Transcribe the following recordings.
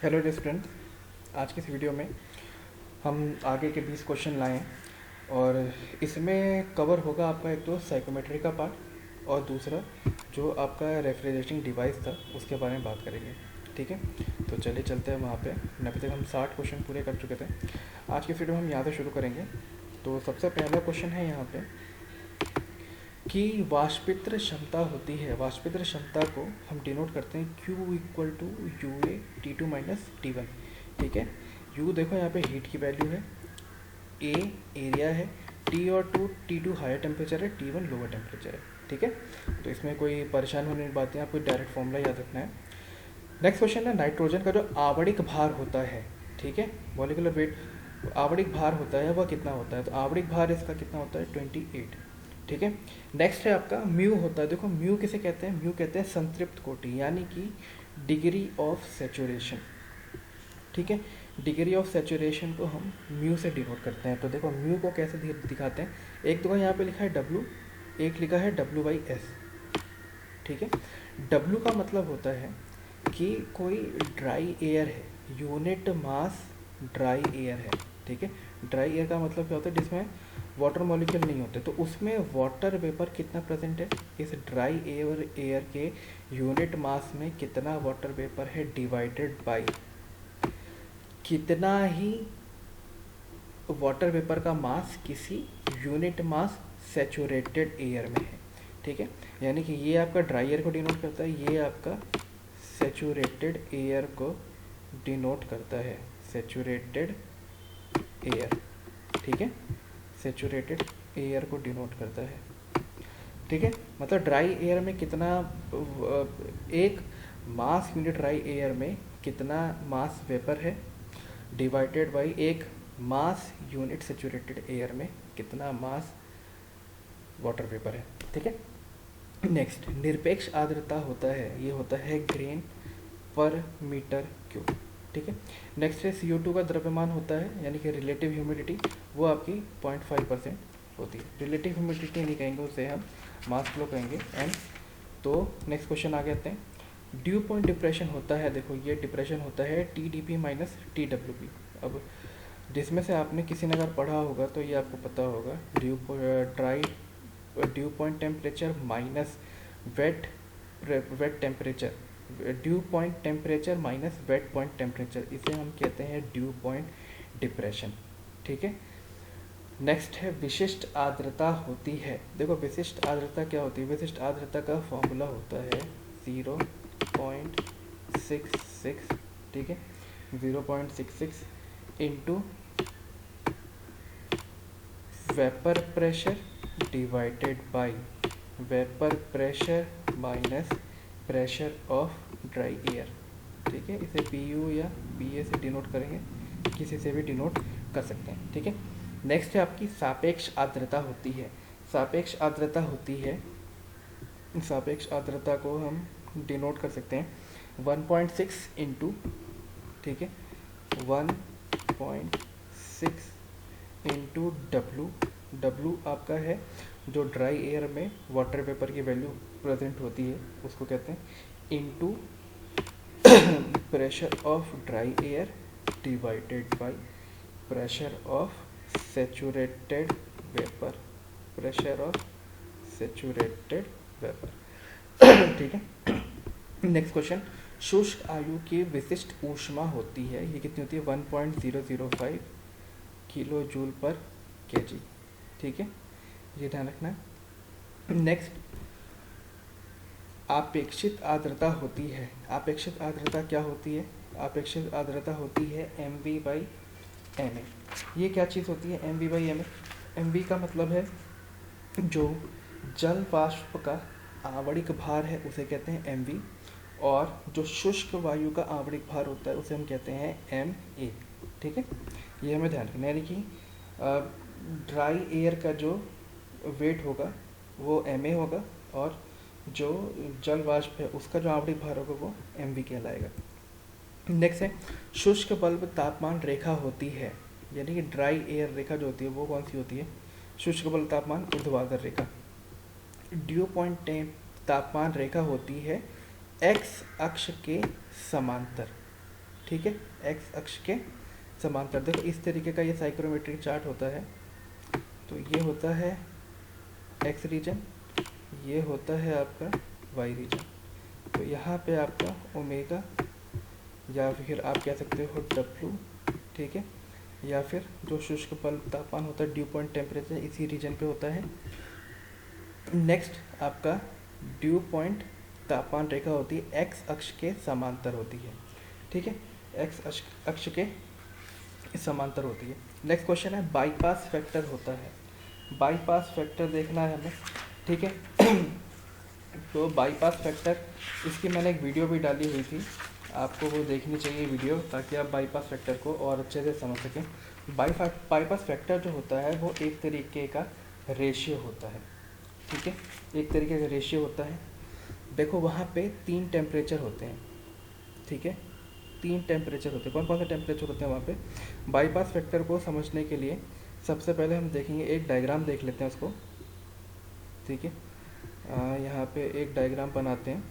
Hello dear student, आज की इस वीडियो में हम आगे के 20 क्वेश्चन लाए हैं और इसमें कवर होगा आपका एक तो साइकोमेट्री का पार्ट और दूसरा जो आपका रेफ्रिजरेटिंग डिवाइस था उसके बारे में बात करेंगे। ठीक है, तो चलिए चलते हैं वहाँ पे। अभी तक हम 60 क्वेश्चन पूरे कर चुके थे। आज की वीडियो में हम यहाँ से शुरू करेंगे। तो सबसे पहला क्वेश्चन है यहाँ पे कि वाष्पित्र क्षमता होती है। वाष्पित्र क्षमता को हम डिनोट करते हैं Q equal to U A T two minus T one. ठीक है, U देखो यहाँ पे हीट की वैल्यू है, A एरिया है, T और टी टू हायर टेम्परेचर है, T1 लोअर टेम्परेचर है। ठीक है, तो इसमें कोई परेशान होने की बात नहीं, आपको डायरेक्ट फॉर्मूला याद रखना है। नेक्स्ट क्वेश्चन है नाइट्रोजन का जो आवरणिक भार होता है। ठीक है, मॉलिक्यूलर वेट आवरणिक भार होता है वह कितना होता है, तो आवरणिक भार इसका कितना होता है 28। ठीक है, नेक्स्ट है आपका म्यू होता है। देखो म्यू किसे कहते हैं, म्यू कहते हैं संतृप्त कोटि यानी कि डिग्री ऑफ सेचुरेशन। ठीक है, डिग्री ऑफ सेचुरेशन को हम म्यू से डिनोट करते हैं। तो देखो म्यू को कैसे दिखाते हैं, एक तो यहाँ पे लिखा है डब्लू, एक लिखा है W/S। ठीक है, डब्लू का मतलब होता है कि कोई ड्राई एयर है, यूनिट मास ड्राई एयर है। ठीक है, ड्राई एयर का मतलब क्या होता है, जिसमें वाटर मॉलिक्यूल नहीं होते, तो उसमें वाटर वेपर कितना प्रेजेंट है, इस ड्राई एयर के यूनिट मास में कितना वाटर वेपर है डिवाइडेड बाय कितना ही वाटर वेपर का मास किसी यूनिट मास सैचुरेटेड एयर में है। ठीक है, यानी कि ये आपका ड्राई एयर को डिनोट करता है, ये आपका सैचुरेटेड एयर को डिनोट करता है, सैचुरेटेड एयर। ठीक है, सैचुरेटेड एयर को डिनोट करता है। ठीक है, मतलब ड्राई एयर में कितना, एक मास यूनिट ड्राई एयर में कितना मास वेपर है डिवाइडेड बाय एक मास यूनिट सैचुरेटेड एयर में कितना मास वाटर वेपर है। ठीक है, नेक्स्ट निरपेक्ष आर्द्रता होता है, ये होता है ग्रेन पर मीटर क्यूब। ठीक है, नेक्स्ट है CO2 का द्रव्यमान होता है यानी कि रिलेटिव ह्यूमिडिटी, वो आपकी 0.5% होती है। रिलेटिव ह्यूमिडिटी नहीं कहेंगे, उसे हम मास फ्लो कहेंगे एंड। तो नेक्स्ट क्वेश्चन आगे आते हैं। ड्यू पॉइंट डिप्रेशन होता है, देखो ये डिप्रेशन होता है TDP माइनस TWP। अब जिसमें से आपने किसी ने अगर पढ़ा होगा तो ये आपको पता होगा, due point temperature minus weight temperature, due point temperature minus weight point temperature, इसे हम कहते हैं ड्यू पॉइंट डिप्रेशन। ठीक है, नेक्स्ट है विशिष्ट आर्द्रता होती है। देखो विशिष्ट आर्द्रता क्या होती है, विशिष्ट आर्द्रता का फॉर्मूला होता है 0.66। ठीक है, 0.66 into vapour pressure divided by vapour pressure minus pressure of dry air. ठीक है, इसे PU या PA से डिनोट करेंगे, किसी से भी डिनोट कर सकते हैं। ठीक है, नेक्स्ट है आपकी सापेक्ष आर्द्रता होती है। सापेक्ष आर्द्रता होती है, सापेक्ष आर्द्रता को हम डिनोट कर सकते हैं 1.6 इंटू, ठीक है 1.6 इंटू W आपका है जो ड्राई एयर में वाटर वेपर की वैल्यू प्रेजेंट होती है, उसको कहते हैं into pressure of dry air divided by pressure of saturated vapour, pressure of saturated vapour. ठीक है, नेक्स्ट क्वेश्चन। शुष्क आयु की विशिष्ट ऊष्मा होती है, ये कितनी होती है 1.005 किलो जूल पर kg। ठीक है, ये ध्यान रखना है। नेक्स्ट आपेक्षित आर्द्रता होती है। आपेक्षित आर्द्रता क्या होती है, आपेक्षित आर्द्रता होती है MV/Ma। ये क्या चीज़ होती है MV/Ma, MV का मतलब है जो जल वाष्प का आवरणिक भार है उसे कहते हैं MV, और जो शुष्क वायु का आवरणिक भार होता है उसे हम कहते हैं Ma। ठीक है, ये हमें ध्यान रखना है, यानी कि ड्राई एयर का जो वेट होगा वो Ma होगा और जो जल वाष्प है उसका जो आवरणिक भार होगा वो MV कहलाएगा। नेक्स्ट है शुष्क बल्ब तापमान रेखा होती है, यानी कि ड्राई एयर रेखा जो होती है वो कौन सी होती है, शुष्क बल्ब तापमान ऊर्ध्वाधर रेखा। ड्यू पॉइंट तापमान रेखा होती है X अक्ष के समांतर। ठीक है, एक्स अक्ष के समांतर। देखो इस तरीके का ये साइक्रोमेट्रिक चार्ट होता है। तो ये होता है एक्स रीजन, ये होता है आपका वाई रीजन। तो यहाँ पे आपका ओमेगा, या फिर आप कह सकते हो डब्लू, ठीक है, या फिर जो शुष्क बल्ब तापमान होता है, ड्यू पॉइंट टेम्परेचर, इसी रीजन पे होता है। नेक्स्ट आपका ड्यू पॉइंट तापमान रेखा होती है एक्स अक्ष के समांतर होती है, ठीक है, एक्स अक्ष के समांतर होती है। नेक्स्ट क्वेश्चन है बाईपास फैक्टर होता है। बाईपास फैक्टर देखना है हमें, ठीक है। तो बाईपास फैक्टर, इसकी मैंने एक वीडियो भी डाली हुई थी, आपको वो देखनी चाहिए वीडियो, ताकि आप बाईपास फैक्टर को और अच्छे से समझ सकें। बाईपास फैक्टर जो होता है वो एक तरीके का रेशियो होता है, ठीक है, एक तरीके का रेशियो होता है। देखो वहाँ पे 3 टेम्परेचर होते हैं, ठीक है, 3 टेम्परेचर होते हैं। कौन कौन से टेम्परेचर होते हैं वहाँ पे? बाईपास फैक्टर को समझने के लिए सबसे पहले हम देखेंगे, एक डायग्राम देख लेते हैं उसको, ठीक है। यहाँ पे एक डायग्राम बनाते हैं।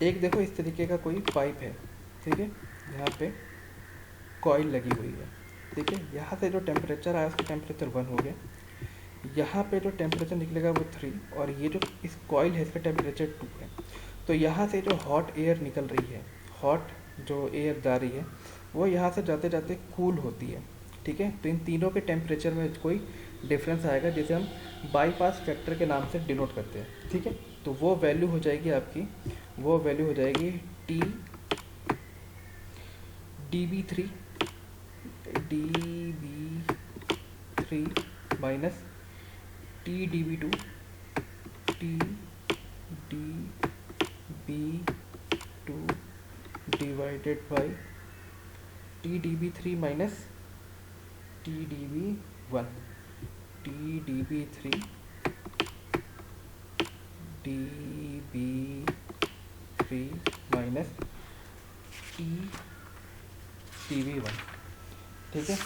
एक देखो इस तरीके का कोई पाइप है, ठीक है, यहाँ पे कॉइल लगी हुई है, ठीक है। यहाँ से जो टेम्परेचर आया उसका टेम्परेचर 1 हो गया, यहाँ पे जो टेम्परेचर निकलेगा वो 3, और ये जो इस कॉइल है इसका टेम्परेचर 2 है। तो यहाँ से जो हॉट एयर निकल रही है, हॉट जो एयर जा रही है, वो यहाँ से जाते जाते कूल होती है, ठीक है। तो इन तीनों के टेम्परेचर में कोई डिफरेंस आएगा, जिसे हम बाईपास फैक्टर के नाम से डिनोट करते हैं, ठीक है। तो वो वैल्यू हो जाएगी आपकी, वो वैल्यू हो जाएगी T dB3 minus T dB2 divided by T dB3 minus T dB1 minus T dB1, ठीक है।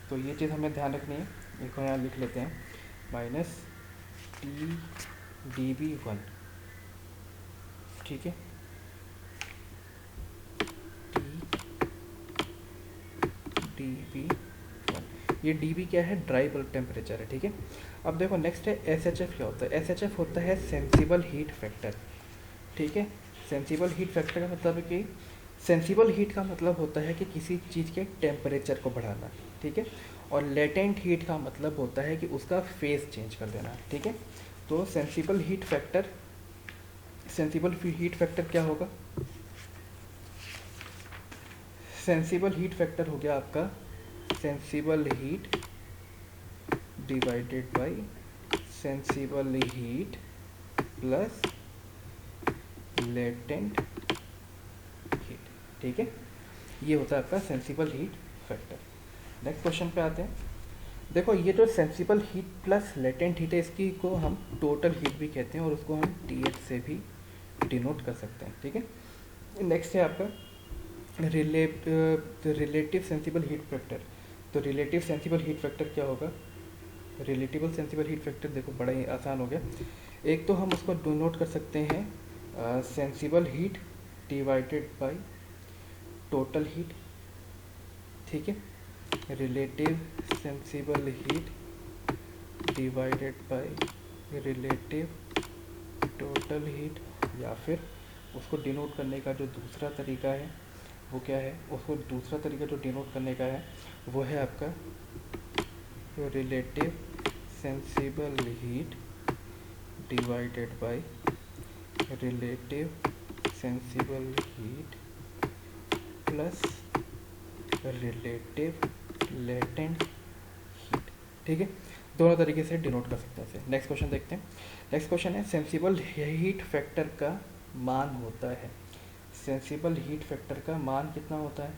तो ये चीज़ हमें ध्यान रखनी है, इसको यहाँ लिख लेते हैं, माइनस टी dB1, ठीक है, टी dB1। ये dB क्या है? ड्राई बल्ब टेम्परेचर है, ठीक है। अब देखो नेक्स्ट है SHF। क्या होता है? SHF होता है सेंसिबल हीट फैक्टर, ठीक है। सेंसिबल हीट फैक्टर का मतलब है कि सेंसिबल हीट का मतलब होता है कि किसी चीज़ के टेम्परेचर को बढ़ाना, ठीक है। और लेटेंट हीट का मतलब होता है कि उसका फेज चेंज कर देना, ठीक है। तो सेंसिबल हीट फैक्टर क्या होगा? सेंसिबल हीट फैक्टर हो गया आपका sensible heat divided by sensible heat plus latent heat, ठीक है। ये होता है आपका sensible heat factor. Next question पे आते हैं। देखो ये जो sensible heat plus latent heat है, इसकी को हम टोटल हीट भी कहते हैं, और उसको हम TH से भी डिनोट कर सकते हैं, ठीक है। नेक्स्ट है आपका रिलेटिव सेंसिबल हीट फैक्टर। तो रिलेटिव सेंसिबल हीट फैक्टर क्या होगा? रिलेटिव सेंसिबल हीट फैक्टर देखो बड़ा ही आसान हो गया। एक तो हम उसको डिनोट कर सकते हैं sensible heat divided by total heat, ठीक है। Relative sensible heat divided by relative total heat, या फिर उसको डिनोट करने का जो दूसरा तरीका है वो क्या है? उसको दूसरा तरीका जो डिनोट करने का है वो है आपका relative sensible heat divided by relative sensible heat plus relative latent heat, ठीक है। दोनों तरीके से डिनोट कर सकते हैं इसे। नेक्स्ट क्वेश्चन देखते हैं। नेक्स्ट क्वेश्चन है सेंसिबल हीट फैक्टर का मान होता है। सेंसिबल हीट फैक्टर का मान कितना होता है?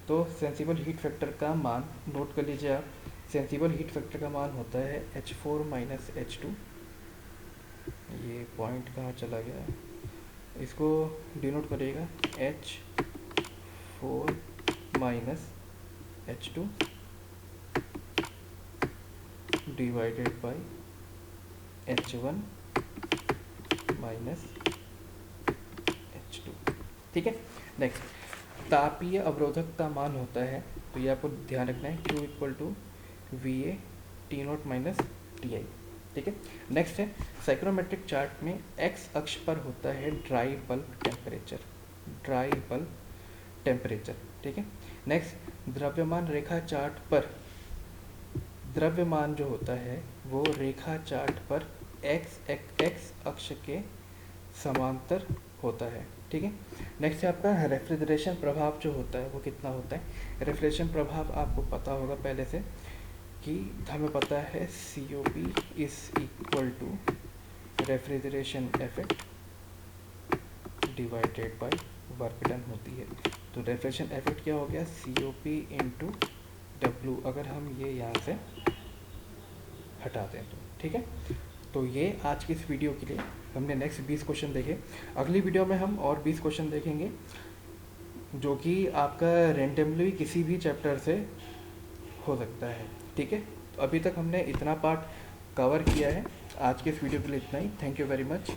तो सेंसिबल हीट फैक्टर का मान नोट कर लीजिए आप। सेंसिबल हीट फैक्टर का मान होता है H4 माइनस H2। ये पॉइंट कहाँ चला गया? इसको डिनोट करिएगा H4 minus H2 divided by H1 minus H2, ठीक है। नेक्स्ट तापीय अवरोधक का मान होता है, तो ये आपको ध्यान रखना है, Q equal to V A T naught minus T I. ठीक है। नेक्स्ट है साइक्रोमेट्रिक चार्ट में एक्स अक्ष पर होता है dry bulb temperature, dry bulb temperature. ठीक है। नेक्स्ट द्रव्यमान रेखा चार्ट पर, द्रव्यमान जो होता है वो रेखा चार्ट पर एक्स अक्ष के समांतर होता है। ठीक है। नेक्स्ट है आपका रेफ्रिजरेशन प्रभाव जो होता है वो कितना होता है। रेफ्रिजरेशन प्रभाव आपको पता होगा पहले से कि हमें पता है COP is equal to refrigeration effect divided by work done होती है। तो रेफ्रिजरेशन इफेक्ट क्या हो गया, COP इंटू W, अगर हम ये यहाँ से हटा दें तो। ठीक है। तो ये आज की इस वीडियो के लिए हमने नेक्स्ट 20 क्वेश्चन देखे। अगली वीडियो में हम और 20 क्वेश्चन देखेंगे जो कि आपका रेंडमली किसी भी चैप्टर से हो सकता है। ठीक है। तो अभी तक हमने इतना पार्ट कवर किया है। आज के इस वीडियो के लिए इतना ही। Thank you very much.